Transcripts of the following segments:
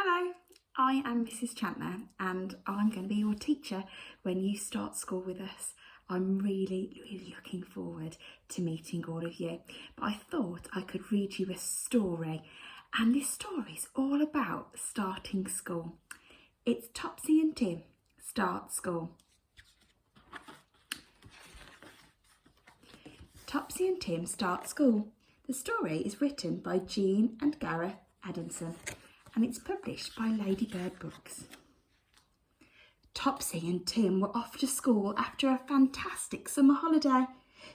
Hello, I am Mrs. Chandler and I'm going to be your teacher when you start school with us. I'm really looking forward to meeting all of you. But I thought I could read you a story, and this story is all about starting school. It's Topsy and Tim Start School. Topsy and Tim Start School. The story is written by Jean and Gareth Adamson, and it's published by Ladybird Books. Topsy and Tim were off to school after a fantastic summer holiday.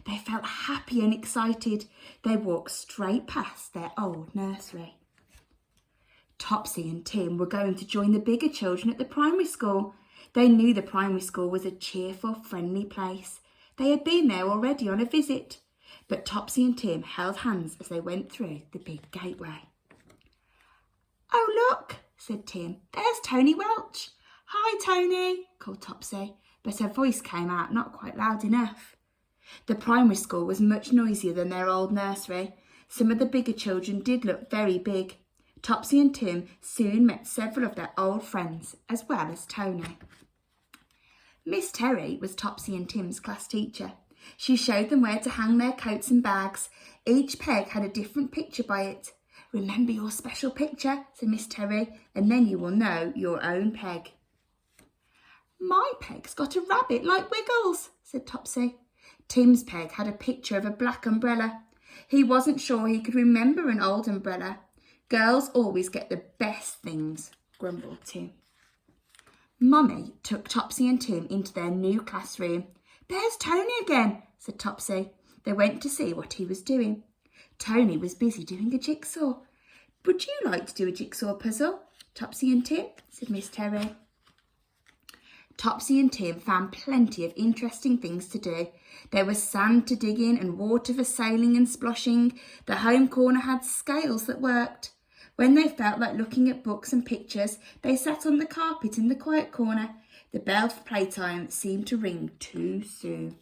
They felt happy and excited. They walked straight past their old nursery. Topsy and Tim were going to join the bigger children at the primary school. They knew the primary school was a cheerful, friendly place. They had been there already on a visit, but Topsy and Tim held hands as they went through the big gateway. "Oh, look," said Tim, "there's Tony Welch." "Hi, Tony," called Topsy, but her voice came out not quite loud enough. The primary school was much noisier than their old nursery. Some of the bigger children did look very big. Topsy and Tim soon met several of their old friends, as well as Tony. Miss Terry was Topsy and Tim's class teacher. She showed them where to hang their coats and bags. Each peg had a different picture by it. "Remember your special picture," said Miss Terry, "and then you will know your own peg." "My peg's got a rabbit like Wiggles," said Topsy. Tim's peg had a picture of a black umbrella. He wasn't sure he could remember an old umbrella. "Girls always get the best things," grumbled Tim. Mummy took Topsy and Tim into their new classroom. "There's Tony again," said Topsy. They went to see what he was doing. Tony was busy doing a jigsaw. "Would you like to do a jigsaw puzzle, Topsy and Tim?" said Miss Terry. Topsy and Tim found plenty of interesting things to do. There was sand to dig in and water for sailing and sploshing. The home corner had scales that worked. When they felt like looking at books and pictures, they sat on the carpet in the quiet corner. The bell for playtime seemed to ring too soon.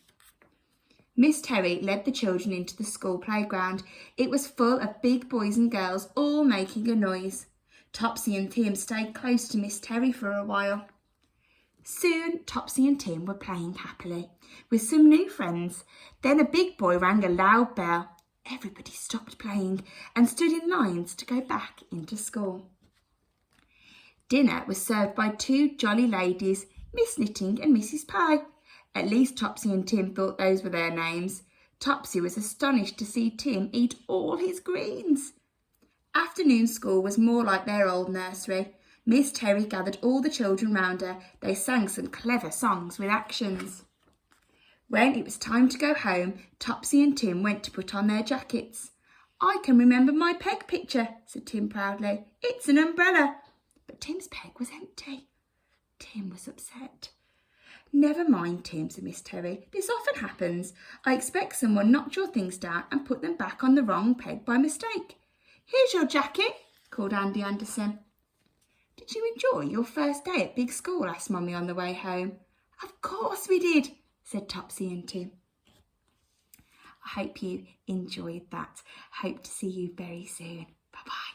Miss Terry led the children into the school playground. It was full of big boys and girls, all making a noise. Topsy and Tim stayed close to Miss Terry for a while. Soon, Topsy and Tim were playing happily with some new friends. Then a big boy rang a loud bell. Everybody stopped playing and stood in lines to go back into school. Dinner was served by two jolly ladies, Miss Knitting and Mrs. Pie. At least Topsy and Tim thought those were their names. Topsy was astonished to see Tim eat all his greens. Afternoon school was more like their old nursery. Miss Terry gathered all the children round her. They sang some clever songs with actions. When it was time to go home, Topsy and Tim went to put on their jackets. "I can remember my peg picture," said Tim proudly. "It's an umbrella." But Tim's peg was empty. Tim was upset. "Never mind, Tim," said Miss Terry. "This often happens. I expect someone knocked your things down and put them back on the wrong peg by mistake." "Here's your jacket," called Andy Anderson. "Did you enjoy your first day at big school?" asked Mummy on the way home. "Of course we did," said Topsy and Tim. I hope you enjoyed that. Hope to see you very soon. Bye-bye.